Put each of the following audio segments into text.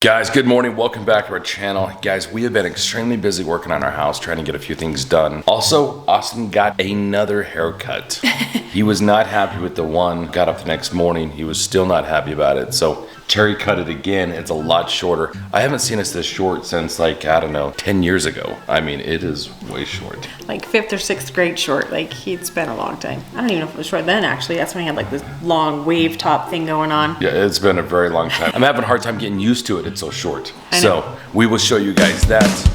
Guys, good morning. Welcome back to our channel. Guys, we have been extremely busy working on our house, trying to get a few things done. Also, Austin got another haircut. He was not happy with the one. Got up the next morning. He was still not happy about it. So Terry cut it again. It's a lot shorter. I haven't seen us this short since, like, I don't know, 10 years ago. I mean, it is way short. Like 5th or 6th grade short. Like, it's been a long time. I don't even know if it was short then, actually. That's when he had like this long wave top thing going on. Yeah, it's been a very long time. I'm having a hard time getting used to it. It's so short. I know. So we will show you guys that.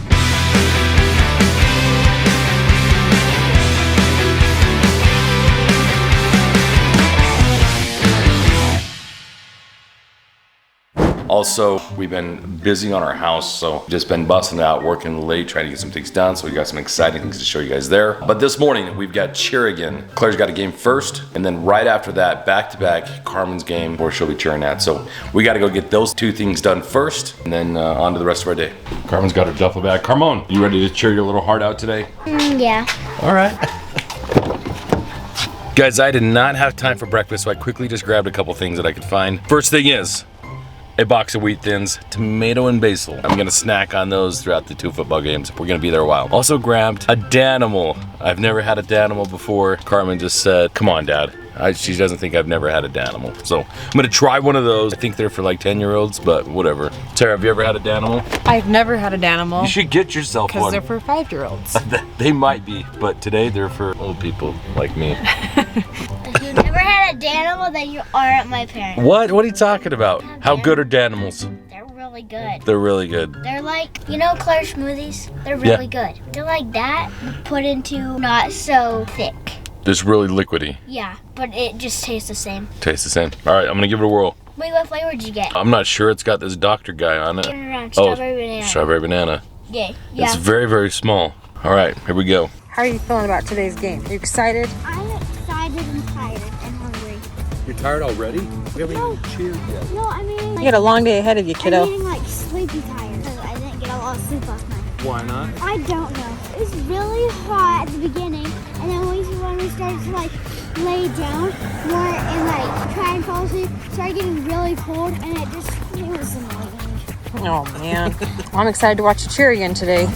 Also, we've been busy on our house, so just been busting out, working late, trying to get some things done. So we got some exciting things to show you guys there. But this morning, we've got cheer again. Claire's got a game first, and then right after that, back-to-back, Carmen's game, where she'll be cheering at. So we got to go get those two things done first, and then on to the rest of our day. Carmen's got her duffel bag. Carmen, you ready to cheer your little heart out today? Yeah. All right. Guys, I did not have time for breakfast, so I quickly just grabbed a couple things that I could find. First thing is a box of wheat thins, tomato and basil. I'm gonna snack on those throughout the 2 football games. We're gonna be there a while. Also grabbed a Danimal. I've never had a Danimal before. Carmen just said, come on, Dad. She doesn't think I've never had a Danimal. So I'm gonna try one of those. I think they're for like 10-year-olds, but whatever. Tara, have you ever had a Danimal? I've never had a Danimal. You should get yourself one. Because they're for 5-year-olds. They might be, but today they're for old people like me. If you've never had a Danimal, then you aren't my parents. What? What are you talking about? How good are Danimals? They're really good. They're really good. They're like, you know Claire smoothies? They're really good. They're like that, put into not so thick. Just really liquidy. Yeah, but it just tastes the same. Tastes the same. All right, I'm gonna give it a whirl. Wait, what flavor did you get? I'm not sure. It's got this doctor guy on it. Turn around, strawberry banana. Strawberry banana. Yeah. It's very, very small. All right, here we go. How are you feeling about today's game? Are you excited? I'm excited and tired and hungry. You're tired already? We haven't even cheered yet. No, I mean, You got a long day ahead of you, kiddo. I'm getting like sleepy tired because I didn't get a lot of sleep last night. Why not? I don't know. It was really hot at the beginning, and then when we started to like lay down more and like try and fall asleep, it started getting really cold, and it was annoying. Oh man. I'm excited to watch you cheer again today.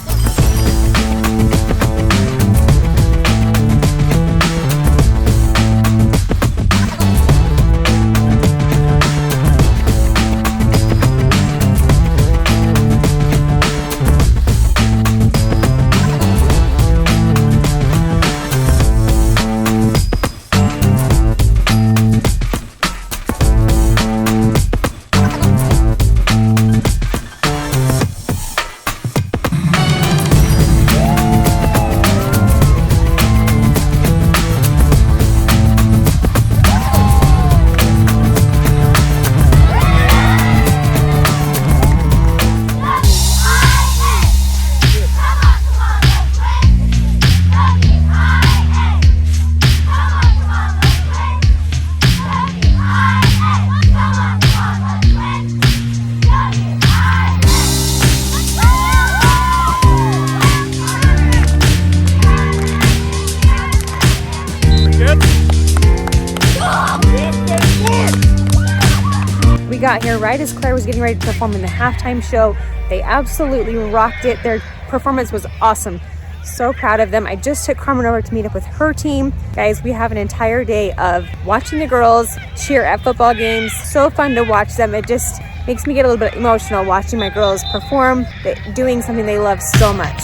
We got here right as Claire was getting ready to perform in the halftime show. They absolutely rocked it. Their performance was awesome. So proud of them. I just took Carmen over to meet up with her team. Guys, we have an entire day of watching the girls cheer at football games. So fun to watch them. It just makes me get a little bit emotional watching my girls perform, doing something they love so much.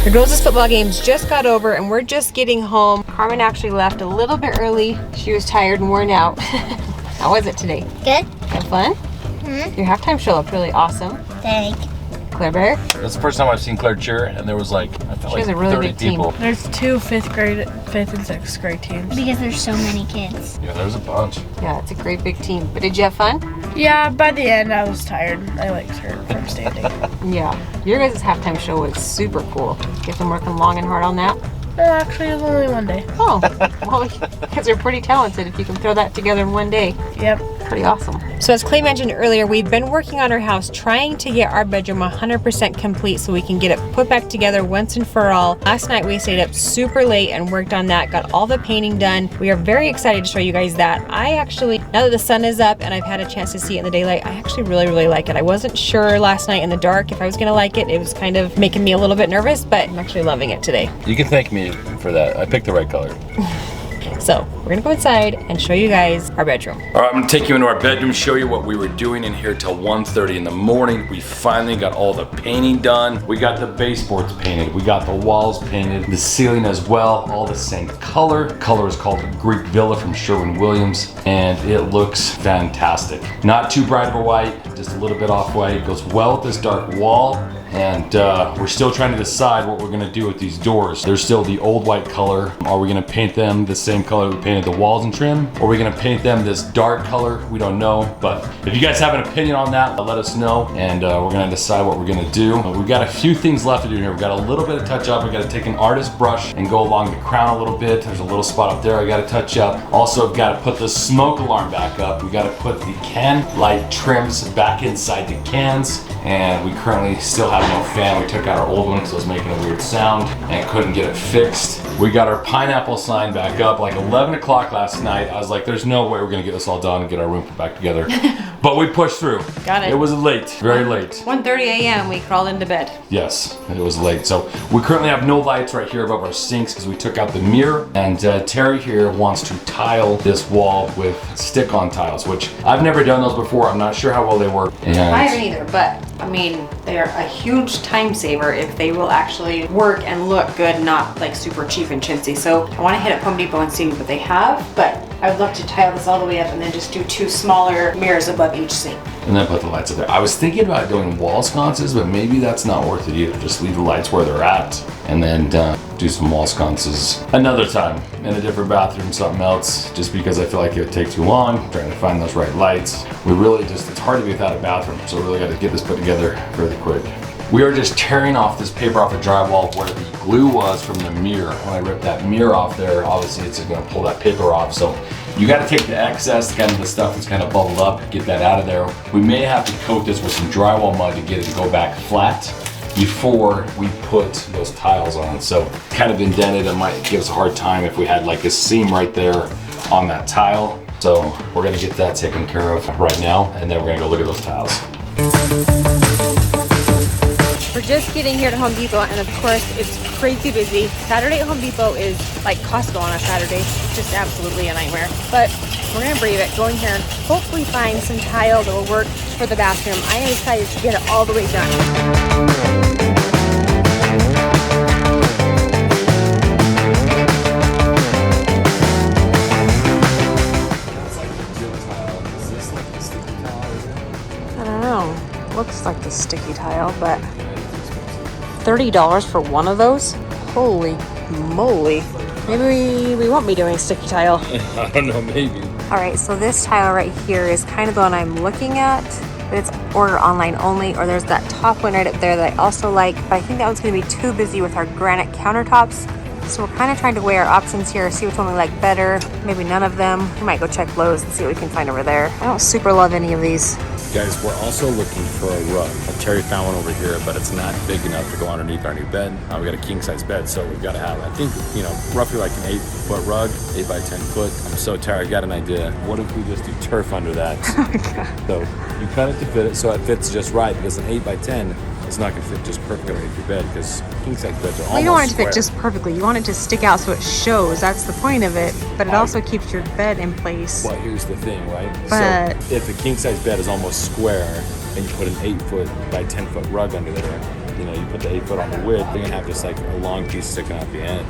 The girls' football games just got over and we're just getting home. Carmen actually left a little bit early. She was tired and worn out. How was it today? Good. Have fun? Mm-hmm. Your halftime show looked really awesome. Thank. Claire Bear. That's the first time I've seen Claire cheer, and there was like, I felt She has like a really 30 big team. people. There's two fifth and 6th grade teams. Because there's so many kids. Yeah, there's a bunch. Yeah, it's a great big team. But did you have fun? Yeah, by the end I was tired. I liked her from standing. Yeah. Your guys' halftime show was super cool. Get them working long and hard on that? Actually, it was only one day. Oh, well, you guys are pretty talented if you can throw that together in one day. Yep. Pretty awesome. So as Clay mentioned earlier, we've been working on our house trying to get our bedroom 100% complete so we can get it put back together once and for all. Last night we stayed up super late and worked on that, got all the painting done. We are very excited to show you guys that. I actually, now that the sun is up and I've had a chance to see it in the daylight, I actually really like it. I wasn't sure last night in the dark if I was gonna like it. It was kind of making me a little bit nervous, but I'm actually loving it today. You can thank me for that. I picked the right color. So we're gonna go inside and show you guys our bedroom. All right, I'm gonna take you into our bedroom, show you what we were doing in here till 1:30 in the morning. We finally got all the painting done. We got the baseboards painted. We got the walls painted, the ceiling as well, all the same color. Color is called Greek Villa from Sherwin-Williams, and it looks fantastic. Not too bright of a white, just a little bit off-white. It goes well with this dark wall. And we're still trying to decide what we're gonna do with these doors. They're still the old white color. Are we gonna paint them the same color we painted the walls and trim? Or are we gonna paint them this dark color? We don't know. But if you guys have an opinion on that, let us know. And we're gonna decide what we're gonna do. We've got a few things left to do here. We've got a little bit of touch up. We gotta take an artist brush and go along the crown a little bit. There's a little spot up there I gotta touch up. Also, I've gotta put the smoke alarm back up. We gotta put the can light trims back inside the cans. And we currently still have no fan. We took out our old one because it was making a weird sound and couldn't get it fixed. We got our pineapple sign back up like 11 o'clock last night. I was like, there's no way we're gonna get this all done and get our room put back together. But we pushed through. Got it. It was late, very late. 1:30 a.m. we crawled into bed. Yes, it was late. So we currently have no lights right here above our sinks because we took out the mirror. And Terry here wants to tile this wall with stick-on tiles, which I've never done those before. I'm not sure how well they work. And I haven't either, but I mean, they're a huge time saver if they will actually work and look good, not like super cheap and chintzy. So I want to hit up Home Depot and see what they have, but I would love to tile this all the way up and then just do 2 smaller mirrors above each sink. And then put the lights up there. I was thinking about doing wall sconces, but maybe that's not worth it either. Just leave the lights where they're at and then do some wall sconces another time in a different bathroom, something else, just because I feel like it would take too long trying to find those right lights. We really just, it's hard to be without a bathroom, so we really got to get this put together really quick. We are just tearing off this paper off the drywall where the glue was from the mirror. When I ripped that mirror off there, obviously it's gonna pull that paper off. So you gotta take the excess, kind of the stuff that's kind of bubbled up, get that out of there. We may have to coat this with some drywall mud to get it to go back flat before we put those tiles on. So kind of indented, it might give us a hard time if we had like a seam right there on that tile. So we're gonna get that taken care of right now, and then we're gonna go look at those tiles. We're just getting here to Home Depot, and of course it's crazy busy. Saturday at Home Depot is like Costco on a Saturday. It's just absolutely a nightmare. But we're gonna brave it, go in here and hopefully find some tile that will work for the bathroom. I am excited to get it all the way done. Looks like the sticky tile, but $30 for one of those? Holy moly. Maybe we won't be doing sticky tile. I don't know, maybe. All right, so this tile right here is kind of the one I'm looking at, but it's order online only, or there's that top one right up there that I also like, but I think that one's gonna be too busy with our granite countertops. So we're kind of trying to weigh our options here, see which one we like better. Maybe none of them. We might go check Lowe's and see what we can find over there. I don't super love any of these. Guys, we're also looking for a rug. Terry found one over here, but it's not big enough to go underneath our new bed. We got a king size bed, so we've got to have, I think, you know, roughly like an 8-foot rug, 8 by 10 foot. I'm so tired, I got an idea. What if we just do turf under that? Oh my God. So you cut it to fit it so it fits just right, because an 8 by 10, it's not gonna fit just perfectly underneath your bed, because king size beds are almost You don't want it to square. fit just perfectly. You want it to stick out so it shows. That's the point of it. But it also keeps your bed in place. Well, here's the thing, right? But so if a king size bed is almost square and you put an 8-foot by 10-foot rug under there, you know, you put the 8 foot on the width, you're gonna have just like a long piece sticking out the end.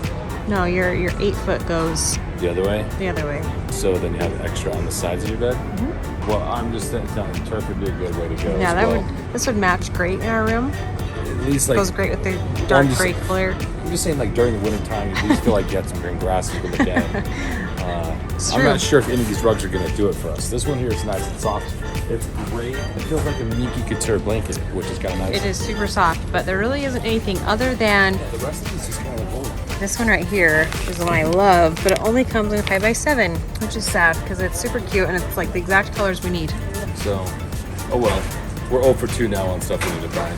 no, your 8 foot goes The other way? the other way. So then you have extra on the sides of your bed? Mm-hmm. Well, I'm just telling you, turf would be a good way to go. Yeah, as that well. this would match great in our room. at least like Goes great with the dark just- gray color. I'm just saying, like during the winter time, you at least feel like you had some green grass you can look at. I'm true. not sure if any of these rugs are going to do it for us. This one here is nice and soft. It's great. It feels like a Miki Couture blanket, which is kind of nice. It is super soft, but there really isn't anything other than The rest of this is kind of old. this one right here is the one I love, but it only comes in a 5x7, which is sad because it's super cute and it's like the exact colors we need. So, oh well. We're 0 for 2 now on stuff we need to buy.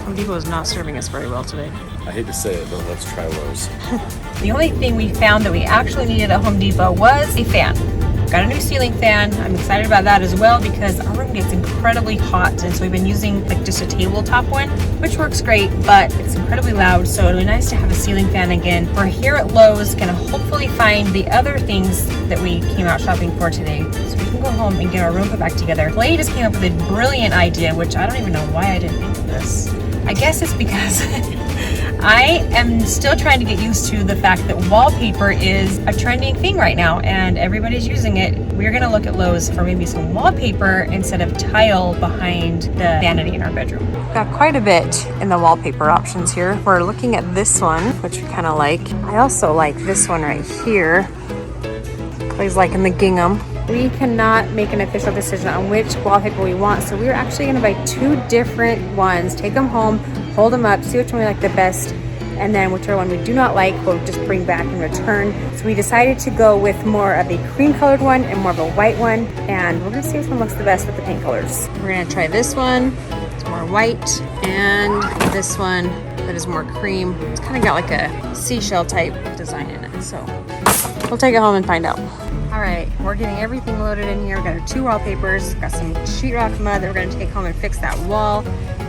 Home Depot is not serving us very well today. I hate to say it, but let's try Lowe's. The only thing we found that we actually needed at Home Depot was a fan. Got a new ceiling fan. I'm excited about that as well because our room gets incredibly hot, and so we've been using like just a tabletop one, which works great, but it's incredibly loud, so it'll be nice to have a ceiling fan again. We're here at Lowe's, gonna hopefully find the other things that we came out shopping for today, so we can go home and get our room put back together. Clay just came up with a brilliant idea, which I don't even know why I didn't think of this. I guess it's because I am still trying to get used to the fact that wallpaper is a trending thing right now and everybody's using it. We're gonna look at Lowe's for maybe some wallpaper instead of tile behind the vanity in our bedroom. Got quite a bit in the wallpaper options here. We're looking at this one, which we kind of like. I also like this one right here. Clay's liking the gingham. We cannot make an official decision on which wallpaper we want, so we're actually going to buy 2 different ones, take them home, hold them up, see which one we like the best, and then whichever one we do not like, we'll just bring back and return. So we decided to go with more of a cream colored one and more of a white one, and we're going to see which one looks the best with the paint colors. We're going to try this one, it's more white, and this one that is more cream. It's kind of got like a seashell type design in it, so we'll take it home and find out. All right, we're getting everything loaded in here. We got our 2 wallpapers, got some sheetrock mud that we're gonna take home and fix that wall,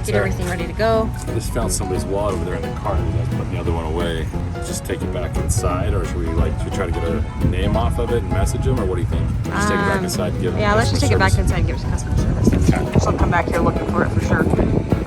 get everything ready to go. I just found somebody's wallet over there in the car. I was putting the other one away. Just take it back inside, or should we try to get a name off of it and message them, or what do you think? Just take it back inside and give them. Yeah, let's just take it back inside and give it to customer service. Okay. She'll come back here looking for it for sure.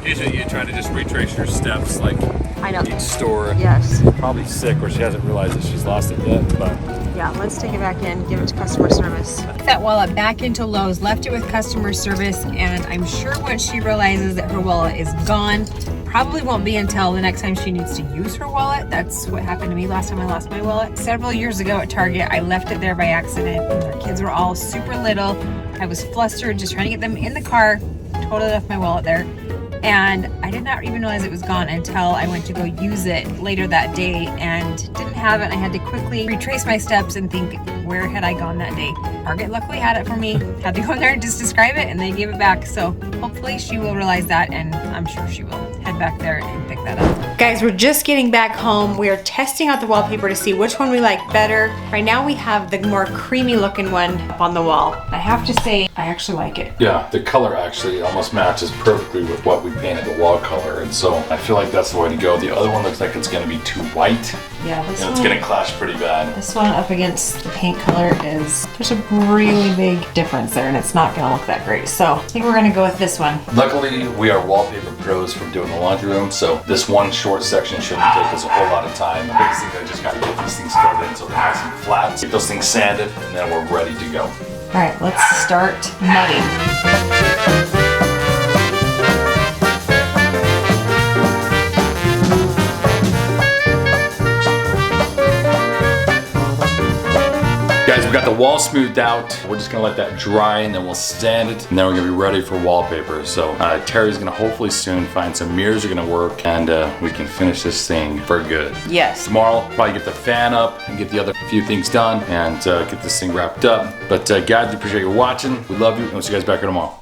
Usually you try to just retrace your steps, like I know. each store. Yes. Probably sick, or she hasn't realized that she's lost it yet, but Yeah, let's take it back in, give it to customer service. Took that wallet back into Lowe's, left it with customer service, and I'm sure once she realizes that her wallet is gone, probably won't be until the next time she needs to use her wallet. That's what happened to me last time I lost my wallet. Several years ago at Target, I left it there by accident. Our kids were all super little. I was flustered just trying to get them in the car, totally left my wallet there. And I did not even realize it was gone until I went to go use it later that day and didn't have it. I had to quickly retrace my steps and think, where had I gone that day? Target luckily had it for me. Had to go in there and just describe it and they gave it back. So hopefully she will realize that, and I'm sure she will head back there and pick that up. Guys, we're just getting back home. We are testing out the wallpaper to see which one we like better. Right now we have the more creamy looking one up on the wall. I have to say, I actually like it. yeah, the color actually almost matches perfectly with what we painted the wall color, and so I feel like that's the way to go. The other one looks like it's going to be too white, Yeah, this and it's going to clash pretty bad. This one up against the paint color there's a really big difference there, and it's not gonna look that great. So I think we're gonna go with this one. Luckily, we are wallpaper pros from doing the laundry room, so this one short section shouldn't take us a whole lot of time. The biggest thing is I just gotta get these things filled in so they're nice and flat, get those things sanded, and then we're ready to go. All right, let's start mudding. Guys, we got the wall smoothed out. We're just gonna let that dry and then we'll sand it, and then we're gonna be ready for wallpaper. So Terry's gonna hopefully soon find some mirrors are gonna work, and we can finish this thing for good. Yes. Tomorrow, probably get the fan up and get the other few things done and get this thing wrapped up. But guys, we appreciate you watching. We love you, and we'll see you guys back here tomorrow.